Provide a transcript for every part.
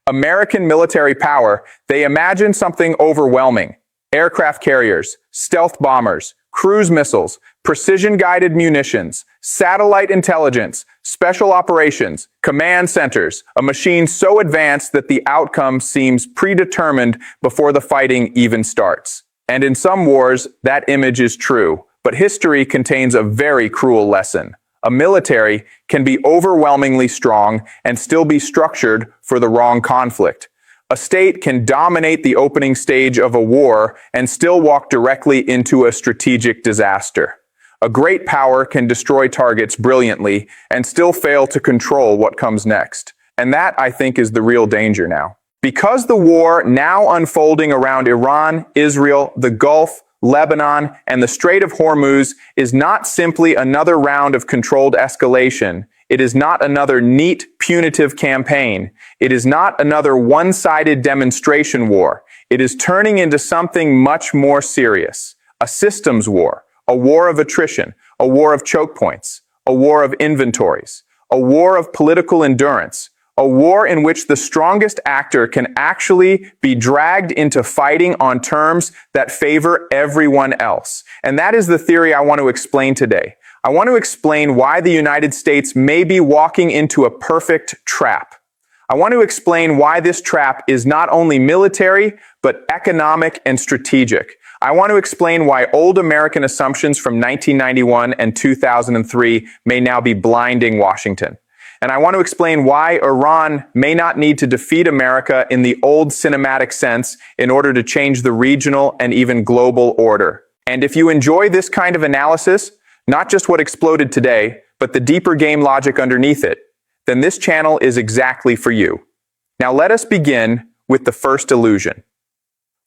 American military power, they imagine something overwhelming. Aircraft carriers, stealth bombers, cruise missiles, precision-guided munitions, satellite intelligence, special operations, command centers, a machine so advanced that the outcome seems predetermined before the fighting even starts. And in some wars, that image is true, but history contains a very cruel lesson. A military can be overwhelmingly strong and still be structured for the wrong conflict. A state can dominate the opening stage of a war and still walk directly into a strategic disaster. A great power can destroy targets brilliantly and still fail to control what comes next. And that, I think, is the real danger now. Because the war now unfolding around Iran, Israel, the Gulf, Lebanon, and the Strait of Hormuz is not simply another round of controlled escalation. It is not another neat, punitive campaign. It is not another one-sided demonstration war. It is turning into something much more serious. A systems war, a war of attrition, a war of choke points, a war of inventories, a war of political endurance, a war in which the strongest actor can actually be dragged into fighting on terms that favor everyone else. And that is the theory I want to explain today. I want to explain why the United States may be walking into a perfect trap. I want to explain why this trap is not only military, but economic and strategic. I want to explain why old American assumptions from 1991 and 2003 may now be blinding Washington. And I want to explain why Iran may not need to defeat America in the old cinematic sense in order to change the regional and even global order. And if you enjoy this kind of analysis, not just what exploded today, but the deeper game logic underneath it, then this channel is exactly for you. Now let us begin with the first illusion.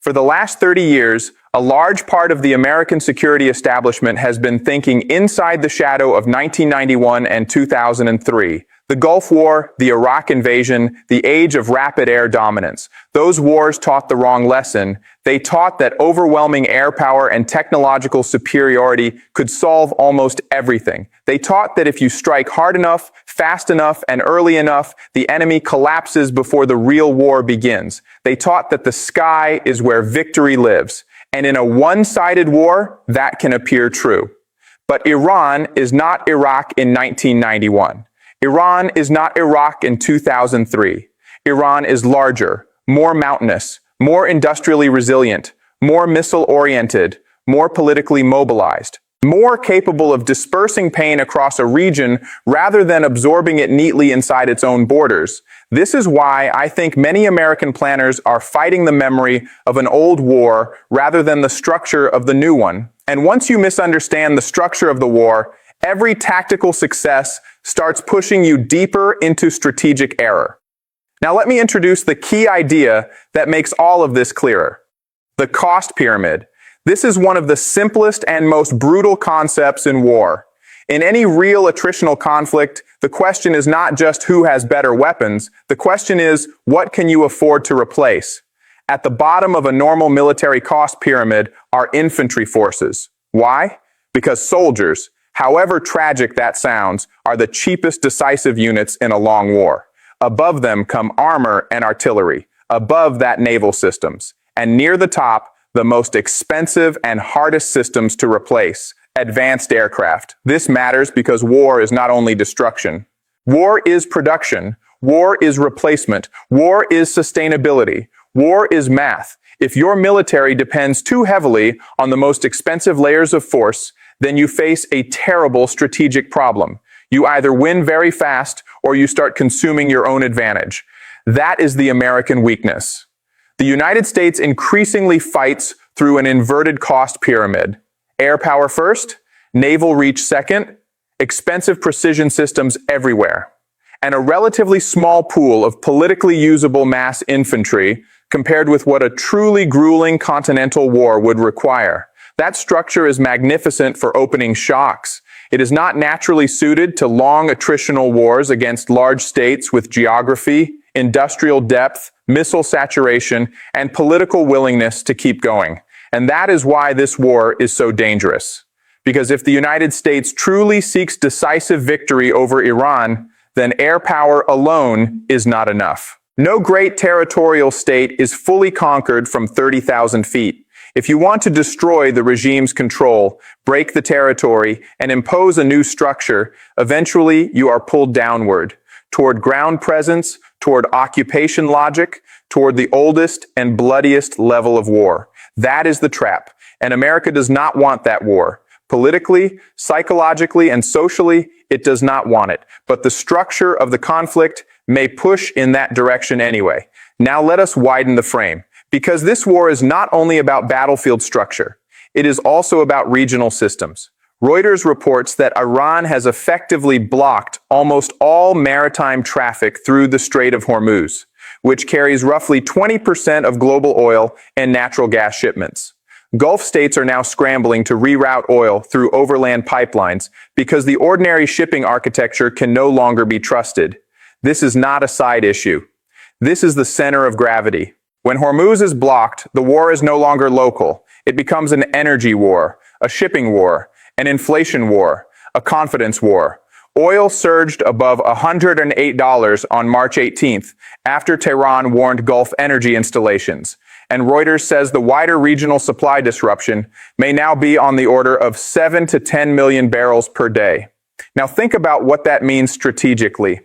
For the last 30 years, a large part of the American security establishment has been thinking inside the shadow of 1991 and 2003. The Gulf War, the Iraq invasion, the age of rapid air dominance. Those wars taught the wrong lesson. They taught that overwhelming air power and technological superiority could solve almost everything. They taught that if you strike hard enough, fast enough, and early enough, the enemy collapses before the real war begins. They taught that the sky is where victory lives. And in a one-sided war, that can appear true. But Iran is not Iraq in 1991. Iran is not Iraq in 2003. Iran is larger, more mountainous, more industrially resilient, more missile-oriented, more politically mobilized, more capable of dispersing pain across a region rather than absorbing it neatly inside its own borders. This is why I think many American planners are fighting the memory of an old war rather than the structure of the new one. And once you misunderstand the structure of the war, every tactical success starts pushing you deeper into strategic error. Now let me introduce the key idea that makes all of this clearer. The cost pyramid. This is one of the simplest and most brutal concepts in war. In any real attritional conflict, the question is not just who has better weapons. The question is, what can you afford to replace? At the bottom of a normal military cost pyramid are infantry forces. Why? Because soldiers, however tragic that sounds, are the cheapest decisive units in a long war. Above them come armor and artillery. Above that, naval systems. And near the top, the most expensive and hardest systems to replace, advanced aircraft. This matters because war is not only destruction. War is production. War is replacement. War is sustainability. War is math. If your military depends too heavily on the most expensive layers of force, then you face a terrible strategic problem. You either win very fast or you start consuming your own advantage. That is the American weakness. The United States increasingly fights through an inverted cost pyramid. Air power first, naval reach second, expensive precision systems everywhere, and a relatively small pool of politically usable mass infantry compared with what a truly grueling continental war would require. That structure is magnificent for opening shocks. It is not naturally suited to long attritional wars against large states with geography, industrial depth, missile saturation, and political willingness to keep going. And that is why this war is so dangerous. Because if the United States truly seeks decisive victory over Iran, then air power alone is not enough. No great territorial state is fully conquered from 30,000 feet. If you want to destroy the regime's control, break the territory, and impose a new structure, eventually you are pulled downward, toward ground presence, toward occupation logic, toward the oldest and bloodiest level of war. That is the trap, and America does not want that war. Politically, psychologically, and socially, it does not want it. But the structure of the conflict may push in that direction anyway. Now let us widen the frame, because this war is not only about battlefield structure, it is also about regional systems. Reuters reports that Iran has effectively blocked almost all maritime traffic through the Strait of Hormuz, which carries roughly 20% of global oil and natural gas shipments. Gulf states are now scrambling to reroute oil through overland pipelines because the ordinary shipping architecture can no longer be trusted. This is not a side issue. This is the center of gravity. When Hormuz is blocked, the war is no longer local. It becomes an energy war, a shipping war, an inflation war, a confidence war. Oil surged above $108 on March 18th after Tehran warned Gulf energy installations. And Reuters says the wider regional supply disruption may now be on the order of 7 to 10 million barrels per day. Now think about what that means strategically.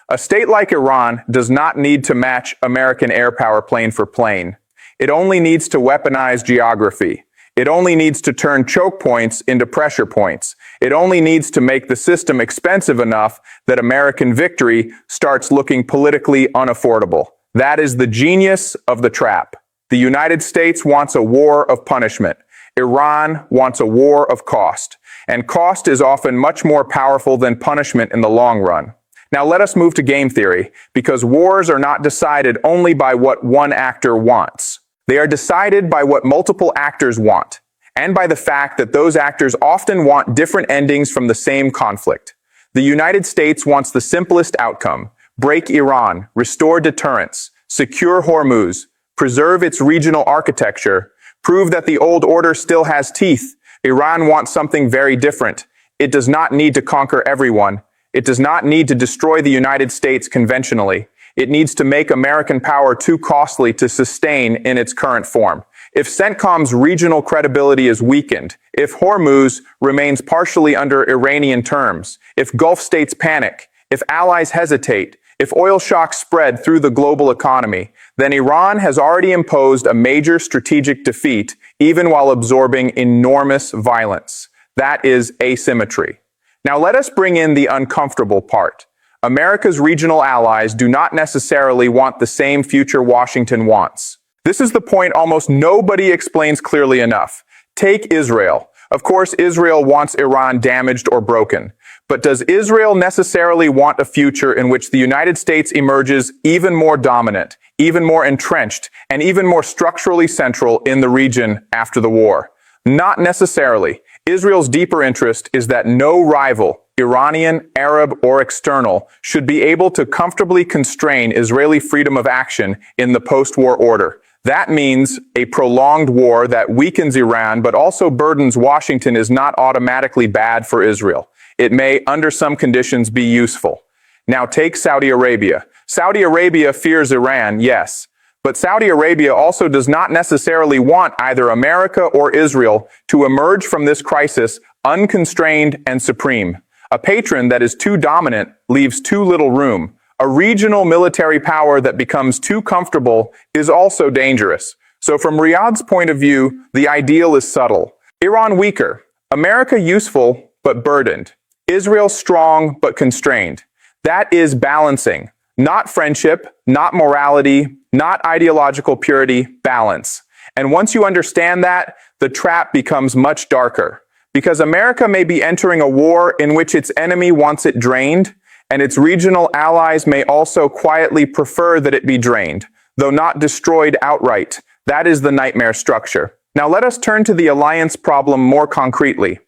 A state like Iran does not need to match American air power plane for plane. It only needs to weaponize geography. It only needs to turn choke points into pressure points. It only needs to make the system expensive enough that American victory starts looking politically unaffordable. That is the genius of the trap. The United States wants a war of punishment. Iran wants a war of cost. And cost is often much more powerful than punishment in the long run. Now let us move to game theory, because wars are not decided only by what one actor wants. They are decided by what multiple actors want, and by the fact that those actors often want different endings from the same conflict. The United States wants the simplest outcome: break Iran, restore deterrence, secure Hormuz, preserve its regional architecture, prove that the old order still has teeth. Iran wants something very different. It does not need to conquer everyone. It does not need to destroy the United States conventionally. It needs to make American power too costly to sustain in its current form. If CENTCOM's regional credibility is weakened, if Hormuz remains partially under Iranian terms, if Gulf states panic, if allies hesitate, if oil shocks spread through the global economy, then Iran has already imposed a major strategic defeat, even while absorbing enormous violence. That is asymmetry. Now let us bring in the uncomfortable part. America's regional allies do not necessarily want the same future Washington wants. This is the point almost nobody explains clearly enough. Take Israel. Of course, Israel wants Iran damaged or broken. But does Israel necessarily want a future in which the United States emerges even more dominant, even more entrenched, and even more structurally central in the region after the war? Not necessarily. Israel's deeper interest is that no rival, Iranian, Arab, or external, should be able to comfortably constrain Israeli freedom of action in the post-war order. That means a prolonged war that weakens Iran but also burdens Washington is not automatically bad for Israel. It may, under some conditions, be useful. Now take Saudi Arabia. Saudi Arabia fears Iran, yes. But Saudi Arabia also does not necessarily want either America or Israel to emerge from this crisis unconstrained and supreme. A patron that is too dominant leaves too little room. A regional military power that becomes too comfortable is also dangerous. So from Riyadh's point of view, the ideal is subtle. Iran weaker. America useful but burdened. Israel strong but constrained. That is balancing. Not friendship, not morality, not ideological purity, balance. And once you understand that, the trap becomes much darker. Because America may be entering a war in which its enemy wants it drained, and its regional allies may also quietly prefer that it be drained, though not destroyed outright. That is the nightmare structure. Now let us turn to the alliance problem more concretely.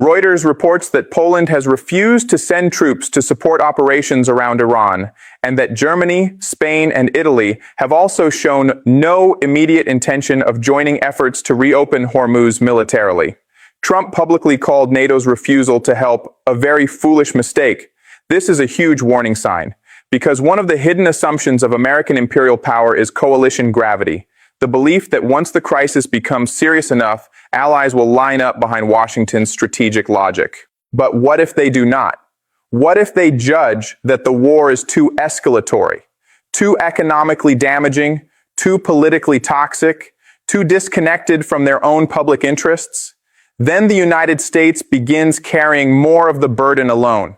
Reuters reports that Poland has refused to send troops to support operations around Iran, and that Germany, Spain, and Italy have also shown no immediate intention of joining efforts to reopen Hormuz militarily. Trump publicly called NATO's refusal to help a very foolish mistake. This is a huge warning sign, Because one of the hidden assumptions of American imperial power is coalition gravity, the belief that once the crisis becomes serious enough, allies will line up behind Washington's strategic logic. But what if they do not? What if they judge that the war is too escalatory, too economically damaging, too politically toxic, too disconnected from their own public interests? Then the United States begins carrying more of the burden alone.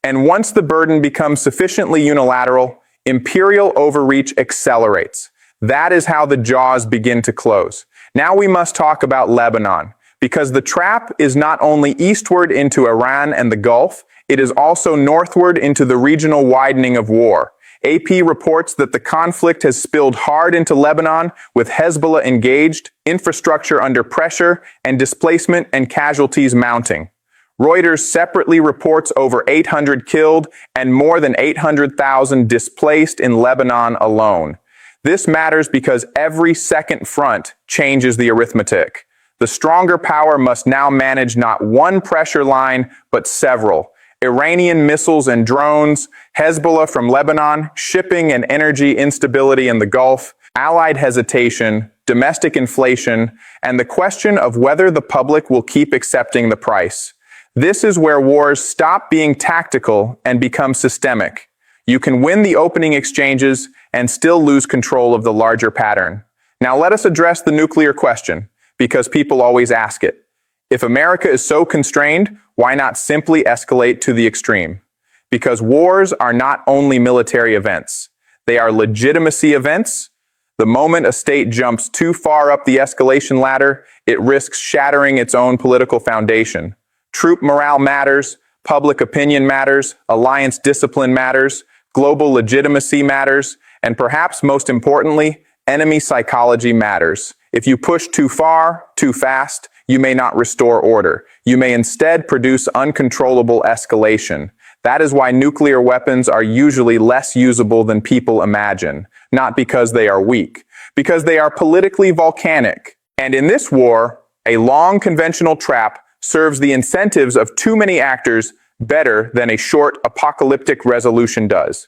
And once the burden becomes sufficiently unilateral, imperial overreach accelerates. That is how the jaws begin to close. Now we must talk about Lebanon, because the trap is not only eastward into Iran and the Gulf, it is also northward into the regional widening of war. AP reports that the conflict has spilled hard into Lebanon, with Hezbollah engaged, infrastructure under pressure, and displacement and casualties mounting. Reuters separately reports over 800 killed and more than 800,000 displaced in Lebanon alone. This matters because every second front changes the arithmetic. The stronger power must now manage not one pressure line, but several. Iranian missiles and drones, Hezbollah from Lebanon, shipping and energy instability in the Gulf, allied hesitation, domestic inflation, and the question of whether the public will keep accepting the price. This is where wars stop being tactical and become systemic. You can win the opening exchanges and still lose control of the larger pattern. Now let us address the nuclear question, because people always ask it. If America is so constrained, why not simply escalate to the extreme? Because wars are not only military events. They are legitimacy events. The moment a state jumps too far up the escalation ladder, it risks shattering its own political foundation. Troop morale matters, public opinion matters, alliance discipline matters, global legitimacy matters, and perhaps most importantly, enemy psychology matters. If you push too far, too fast, you may not restore order. You may instead produce uncontrollable escalation. That is why nuclear weapons are usually less usable than people imagine. Not because they are weak, because they are politically volcanic. And in this war, a long conventional trap serves the incentives of too many actors better than a short apocalyptic resolution does.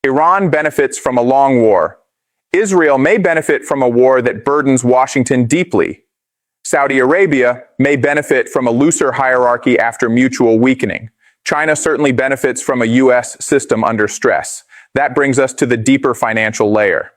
Iran benefits from a long war. Israel may benefit from a war that burdens Washington deeply. Saudi Arabia may benefit from a looser hierarchy after mutual weakening. China certainly benefits from a U.S. system under stress. That brings us to the deeper financial layer.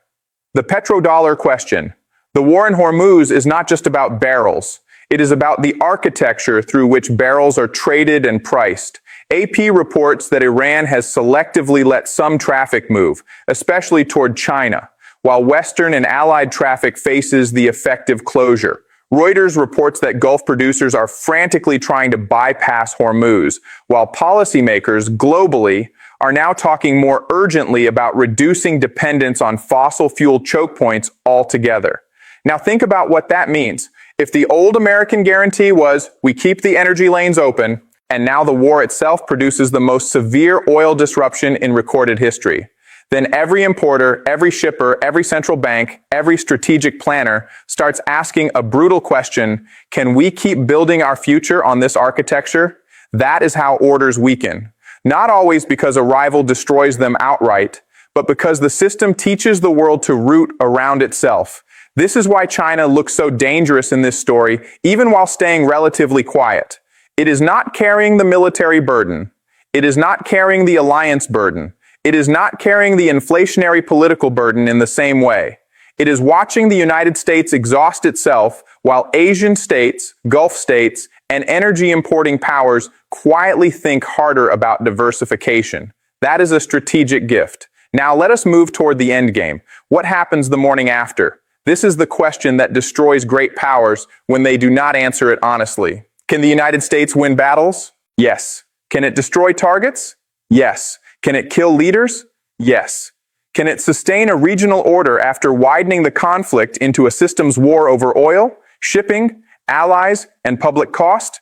The petrodollar question. The war in Hormuz is not just about barrels. It is about the architecture through which barrels are traded and priced. AP reports that Iran has selectively let some traffic move, especially toward China, while Western and allied traffic faces the effective closure. Reuters reports that Gulf producers are frantically trying to bypass Hormuz, while policymakers globally are now talking more urgently about reducing dependence on fossil fuel choke points altogether. Now think about what that means. If the old American guarantee was, we keep the energy lanes open, and now the war itself produces the most severe oil disruption in recorded history, then every importer, every shipper, every central bank, every strategic planner starts asking a brutal question: can we keep building our future on this architecture? That is how orders weaken. Not always because a rival destroys them outright, but because the system teaches the world to root around itself. This is why China looks so dangerous in this story, even while staying relatively quiet. It is not carrying the military burden. It is not carrying the alliance burden. It is not carrying the inflationary political burden in the same way. It is watching the United States exhaust itself while Asian states, Gulf states, and energy importing powers quietly think harder about diversification. That is a strategic gift. Now let us move toward the end game. What happens the morning after? This is the question that destroys great powers when they do not answer it honestly. Can the United States win battles? Yes. Can it destroy targets? Yes. Can it kill leaders? Yes. Can it sustain a regional order after widening the conflict into a systems war over oil, shipping, allies, and public cost?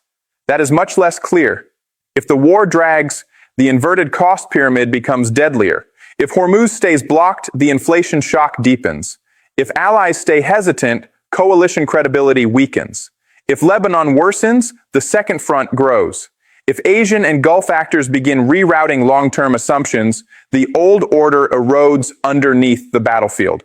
That is much less clear. If the war drags, the inverted cost pyramid becomes deadlier. If Hormuz stays blocked, the inflation shock deepens. If allies stay hesitant, coalition credibility weakens. If Lebanon worsens, the second front grows. If Asian and Gulf actors begin rerouting long-term assumptions, the old order erodes underneath the battlefield.